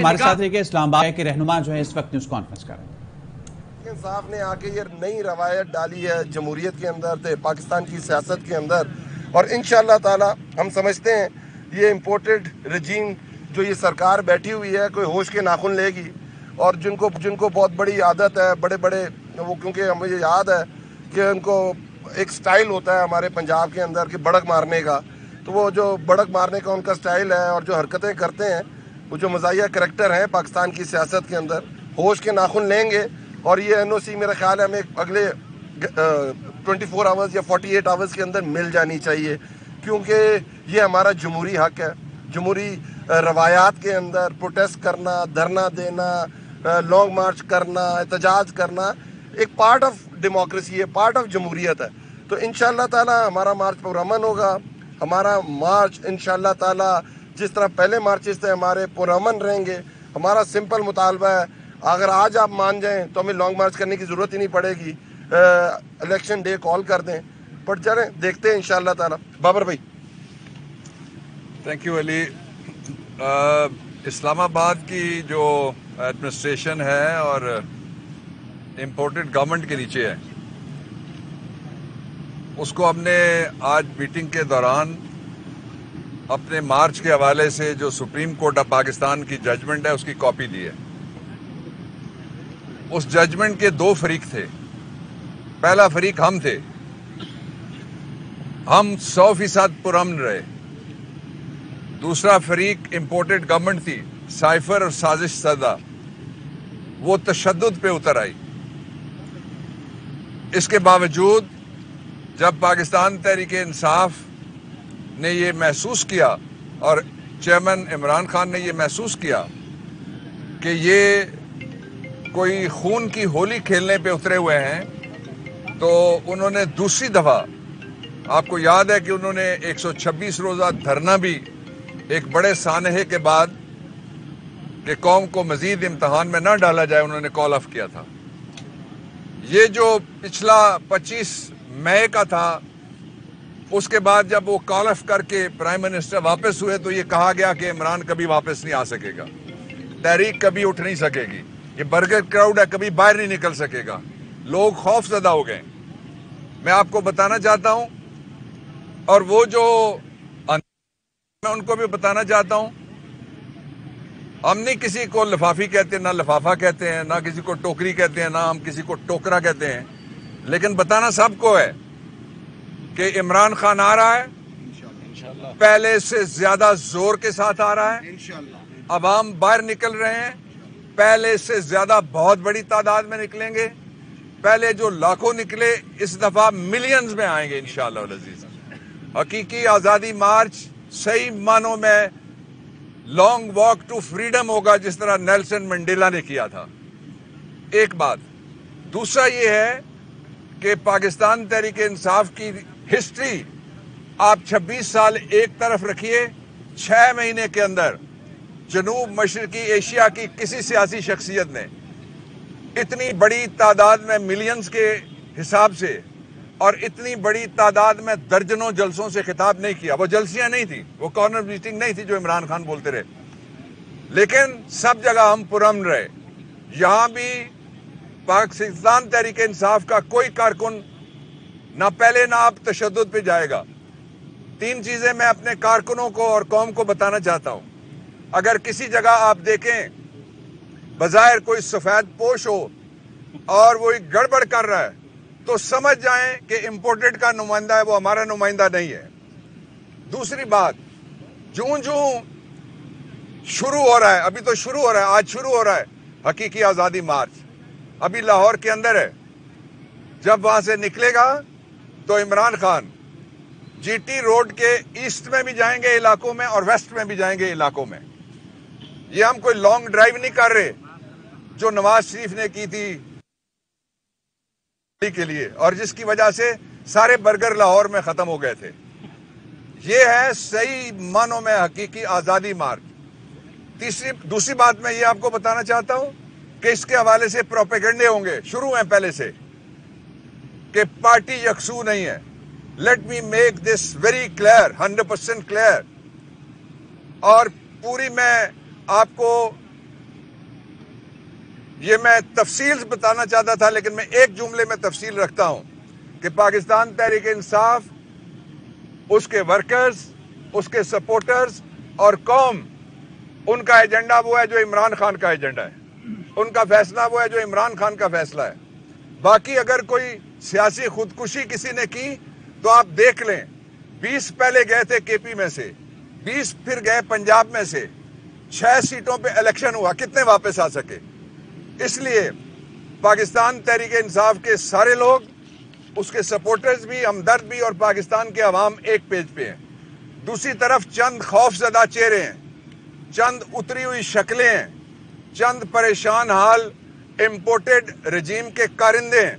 ہمارے ساتھ ہے کہ اسلام آباد کے رہنما جو ہے اس وقت نیوز کانفرنس کر رہے ہیں۔ انصاف نے آ کے یہ نئی روایت ڈالی ہے جمہوریت کے اندر، پاکستان کی سیاست کے اندر، اور انشاءاللہ تعالی ہم سمجھتے ہیں یہ امپورٹڈ رجیم جو یہ سرکار بیٹھی ہوئی ہے کوئی ہوش کے ناخن لے گی، اور جن کو بہت بڑی عادت ہے بڑے وہ، کیونکہ مجھے یاد ہے کہ ان کو ایک سٹائل ہوتا ہے ہمارے پنجاب کے اندر کہ بڑک مارنے کا، تو وہ جو بڑک مارنے کا ان کا سٹائل ہے اور جو حرکتیں کرتے ہیں، وہ جو مزاحیہ کریکٹر ہیں پاکستان کی سیاست کے اندر، ہوش کے ناخن لیں گے، اور یہ این او سی میرا خیال ہے ہمیں اگلے 24 آورز یا 48 آورز کے اندر مل جانی چاہیے، کیونکہ یہ ہمارا جمہوری حق ہے۔ جمہوری روایات کے اندر پروٹیسٹ کرنا، دھرنا دینا، لانگ مارچ کرنا، احتجاج کرنا ایک پارٹ آف ڈیموکریسی ہے، پارٹ آف جمہوریت ہے۔ تو انشاءاللہ تعالی ہمارا مارچ پرامن ہوگا، ہمارا مارچ انشاءاللہ تعالی جس طرح پہلے مارچز تھے ہمارے پرامن رہیں گے۔ ہمارا سمپل مطالبہ ہے، اگر آج آپ مان جائیں تو ہمیں لانگ مارچ کرنے کی ضرورت ہی نہیں پڑے گی، الیکشن ڈے کال کر دیں، پر چلیں دیکھتے ہیں انشاءاللہ تعالی۔ بابر بھائی تھینک یو علی۔ اسلام آباد کی جو ایڈمنسٹریشن ہے اور امپورٹڈ گورنمنٹ کے نیچے ہے، اس کو ہم نے آج میٹنگ کے دوران اپنے مارچ کے حوالے سے جو سپریم کورٹ آف پاکستان کی ججمنٹ ہے اس کی کاپی دی ہے۔ اس ججمنٹ کے دو فریق تھے، پہلا فریق ہم تھے، ہم 100% پرامن رہے۔ دوسرا فریق امپورٹڈ گورنمنٹ تھی، سائفر اور سازش زدہ، وہ تشدد پہ اتر آئی۔ اس کے باوجود جب پاکستان تحریک انصاف نے یہ محسوس کیا اور چیئرمین عمران خان نے یہ محسوس کیا کہ یہ کوئی خون کی ہولی کھیلنے پہ اترے ہوئے ہیں، تو انہوں نے دوسری دفعہ، آپ کو یاد ہے کہ انہوں نے 126 روزہ دھرنا بھی ایک بڑے سانحے کے بعد کہ قوم کو مزید امتحان میں نہ ڈالا جائے انہوں نے کال آف کیا تھا۔ یہ جو پچھلا 25 مئی کا تھا، اس کے بعد جب وہ کال آف کر کے پرائم منسٹر واپس ہوئے تو یہ کہا گیا کہ عمران کبھی واپس نہیں آ سکے گا، تحریک کبھی اٹھ نہیں سکے گی، یہ برگر کراؤڈ ہے کبھی باہر نہیں نکل سکے گا۔ لوگ خوف زدہ ہو گئے۔ میں آپ کو بتانا چاہتا ہوں، اور وہ جو میں ان کو بھی بتانا چاہتا ہوں، ہم نہیں کسی کو لفافی کہتے ہیں، نہ لفافہ کہتے ہیں، نہ کسی کو ٹوکری کہتے ہیں، نہ ہم کسی کو ٹوکرا کہتے ہیں، لیکن بتانا سب کو ہے کہ عمران خان آ رہا ہے، پہلے سے زیادہ زور کے ساتھ آ رہا ہے، عوام باہر نکل رہے ہیں، پہلے سے زیادہ بہت بڑی تعداد میں نکلیں گے، پہلے جو لاکھوں نکلے اس دفعہ ملینز میں آئیں گے انشاءاللہ العزیز۔ حقیقی آزادی مارچ صحیح معنوں میں لانگ واک ٹو فریڈم ہوگا، جس طرح نیلسن منڈیلا نے کیا تھا۔ ایک بات، دوسرا یہ ہے کہ پاکستان تحریک انصاف کی ہسٹری آپ 26 سال ایک طرف رکھیے، 6 مہینے کے اندر جنوب مشرقی ایشیا کی کسی سیاسی شخصیت نے اتنی بڑی تعداد میں ملینز کے حساب سے اور اتنی بڑی تعداد میں درجنوں جلسوں سے خطاب نہیں کیا۔ وہ جلسیاں نہیں تھی، وہ کارنر میٹنگ نہیں تھی جو عمران خان بولتے رہے، لیکن سب جگہ ہم پرامن رہے۔ یہاں بھی پاکستان تحریک انصاف کا کوئی کارکن نہ پہلے نہ اب تشدد پہ جائے گا۔ 3 چیزیں میں اپنے کارکنوں کو اور قوم کو بتانا چاہتا ہوں۔ اگر کسی جگہ آپ دیکھیں بظاہر کوئی سفید پوش ہو اور وہ ایک گڑبڑ کر رہا ہے تو سمجھ جائیں کہ امپورٹڈ کا نمائندہ ہے، وہ ہمارا نمائندہ نہیں ہے۔ دوسری بات، جوں شروع ہو رہا ہے، ابھی تو شروع ہو رہا ہے، آج شروع ہو رہا ہے حقیقی آزادی مارچ، ابھی لاہور کے اندر ہے۔ جب وہاں سے نکلے گا تو Imran Khan G T road کے ایسٹ میں بھی جائیں گے علاقوں میں اور ویسٹ میں بھی جائیں گے علاقوں میں۔ یہ ہم کوئی لانگ ڈرائیو نہیں کر رہے جو نواز شریف نے کی تھی کے لیے، اور جس کی وجہ سے سارے برگر لاہور میں ختم ہو گئے تھے۔ یہ ہے صحیح معنوں میں حقیقی آزادی مارچ۔ دوسری بات میں یہ آپ کو بتانا چاہتا ہوں کہ اس کے حوالے سے پروپیگنڈے ہوں گے، شروع ہیں پہلے سے، کہ پارٹی یکسو نہیں ہے۔ Let me make this very clear, 100% clear, اور پوری میں آپ کو یہ میں تفصیل بتانا چاہتا تھا، لیکن میں ایک جملے میں تفصیل رکھتا ہوں کہ پاکستان تحریک انصاف، اس کے ورکرز، اس کے سپورٹرز اور قوم، ان کا ایجنڈا وہ ہے جو عمران خان کا ایجنڈا ہے، ان کا فیصلہ وہ ہے جو عمران خان کا فیصلہ ہے۔ باقی اگر کوئی سیاسی خودکشی کسی نے کی تو آپ دیکھ لیں، 20 پہلے گئے تھے کے پی میں سے، 20 پھر گئے پنجاب میں سے، 6 سیٹوں پہ الیکشن ہوا، کتنے واپس آ سکے؟ اس لیے پاکستان تحریک انصاف کے سارے لوگ، اس کے سپورٹرز بھی، ہمدرد بھی، اور پاکستان کے عوام ایک پیج پہ ہیں۔ دوسری طرف چند خوف زدہ چہرے ہیں، چند اتری ہوئی شکلیں ہیں، چند پریشان حال امپورٹڈ رجیم کے کارندے ہیں،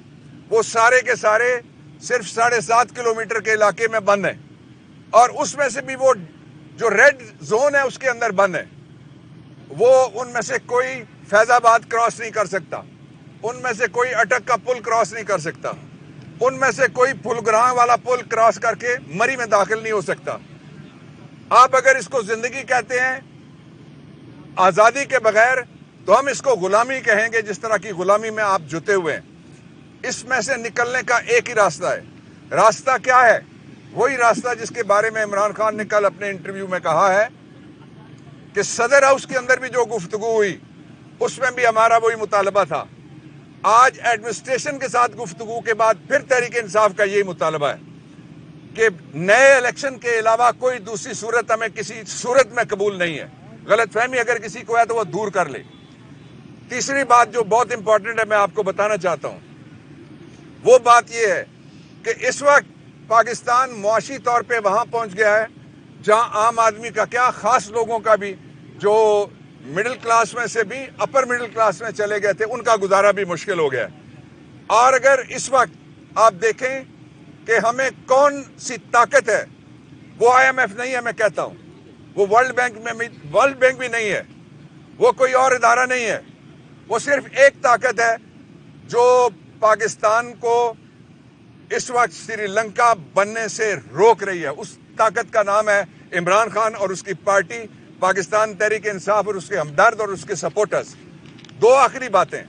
وہ سارے کے سارے صرف 7.5 کلومیٹر کے علاقے میں بند ہیں، اور اس میں سے بھی وہ جو ریڈ زون ہے اس کے اندر بند ہے۔ وہ ان میں سے کوئی فیض آباد کراس نہیں کر سکتا، ان میں سے کوئی اٹک کا پل کراس نہیں کر سکتا، ان میں سے کوئی پھلگراں والا پل کراس کر کے مری میں داخل نہیں ہو سکتا۔ آپ اگر اس کو زندگی کہتے ہیں آزادی کے بغیر، تو ہم اس کو غلامی کہیں گے، جس طرح کی غلامی میں آپ جتے ہوئے ہیں۔ اس میں سے نکلنے کا ایک ہی راستہ ہے۔ راستہ کیا ہے؟ وہی راستہ جس کے بارے میں عمران خان نے کل اپنے انٹرویو میں کہا ہے کہ صدر ہاؤس کے اندر بھی جو گفتگو ہوئی اس میں بھی ہمارا وہی مطالبہ تھا۔ آج ایڈمنسٹریشن کے ساتھ گفتگو کے بعد پھر تحریک انصاف کا یہی مطالبہ ہے کہ نئے الیکشن کے علاوہ کوئی دوسری صورت ہمیں کسی صورت میں قبول نہیں ہے۔ غلط فہمی اگر کسی کو ہے تو وہ دور کر لے۔ تیسری بات جو بہت امپورٹنٹ ہے، میں آپ کو بتانا چاہتا ہوں، وہ بات یہ ہے کہ اس وقت پاکستان معاشی طور پہ وہاں پہنچ گیا ہے جہاں عام آدمی کا کیا، خاص لوگوں کا بھی، جو مڈل کلاس میں سے بھی اپر مڈل کلاس میں چلے گئے تھے، ان کا گزارا بھی مشکل ہو گیا ہے۔ اور اگر اس وقت آپ دیکھیں کہ ہمیں کون سی طاقت ہے، وہ آئی ایم ایف نہیں ہے، میں کہتا ہوں، وہ ورلڈ بینک بھی نہیں ہے، وہ کوئی اور ادارہ نہیں ہے، وہ صرف ایک طاقت ہے جو پاکستان کو اس وقت سری لنکا بننے سے روک رہی ہے۔ اس طاقت کا نام ہے عمران خان اور اس کی پارٹی پاکستان تحریک انصاف اور اس کے ہمدرد اور اس کے سپورٹرز۔ دو آخری باتیں،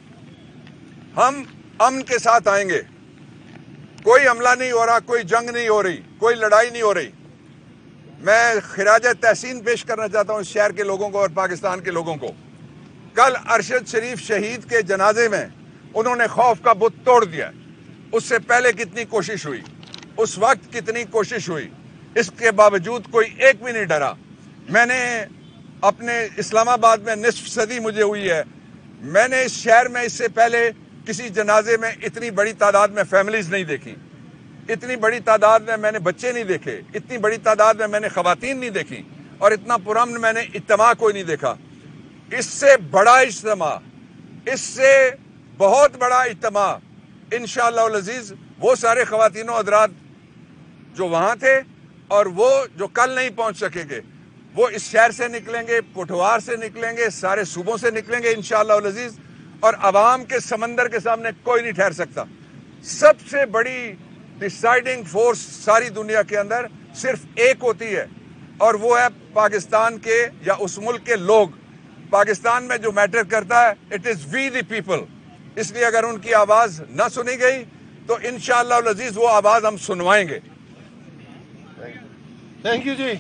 ہم امن کے ساتھ آئیں گے، کوئی حملہ نہیں ہو رہا، کوئی جنگ نہیں ہو رہی، کوئی لڑائی نہیں ہو رہی۔ میں خراج تحسین پیش کرنا چاہتا ہوں اس شہر کے لوگوں کو اور پاکستان کے لوگوں کو۔ کل ارشد شریف شہید کے جنازے میں انہوں نے خوف کا بت توڑ دیا۔ اس سے پہلے کتنی کوشش ہوئی، اس وقت کتنی کوشش ہوئی، اس کے باوجود کوئی ایک بھی نہیں ڈرا۔ میں نے اپنے اسلام آباد میں نصف صدی مجھے ہوئی ہے، میں نے اس شہر میں اس سے پہلے کسی جنازے میں اتنی بڑی تعداد میں فیملیز نہیں دیکھی، اتنی بڑی تعداد میں نے بچے نہیں دیکھے، اتنی بڑی تعداد میں نے خواتین نہیں دیکھی، اور اتنا پرامن میں نے اجتماع کوئی نہیں دیکھا۔ اس سے بڑا اجتماع، اس سے بہت بڑا اجتماع انشاءاللہ العزیز وہ سارے خواتین و حضرات جو وہاں تھے اور وہ جو کل نہیں پہنچ سکیں گے، وہ اس شہر سے نکلیں گے، پٹھوار سے نکلیں گے، سارے صوبوں سے نکلیں گے انشاءاللہ العزیز، اور عوام کے سمندر کے سامنے کوئی نہیں ٹھہر سکتا۔ سب سے بڑی ڈیسائیڈنگ فورس ساری دنیا کے اندر صرف ایک ہوتی ہے، اور وہ ہے پاکستان کے یا اس ملک کے لوگ۔ پاکستان میں جو میٹر کرتا ہے it is we the people. اس لیے اگر ان کی آواز نہ سنی گئی تو انشاءاللہ العزیز وہ آواز ہم سنوائیں گے۔ Thank you G.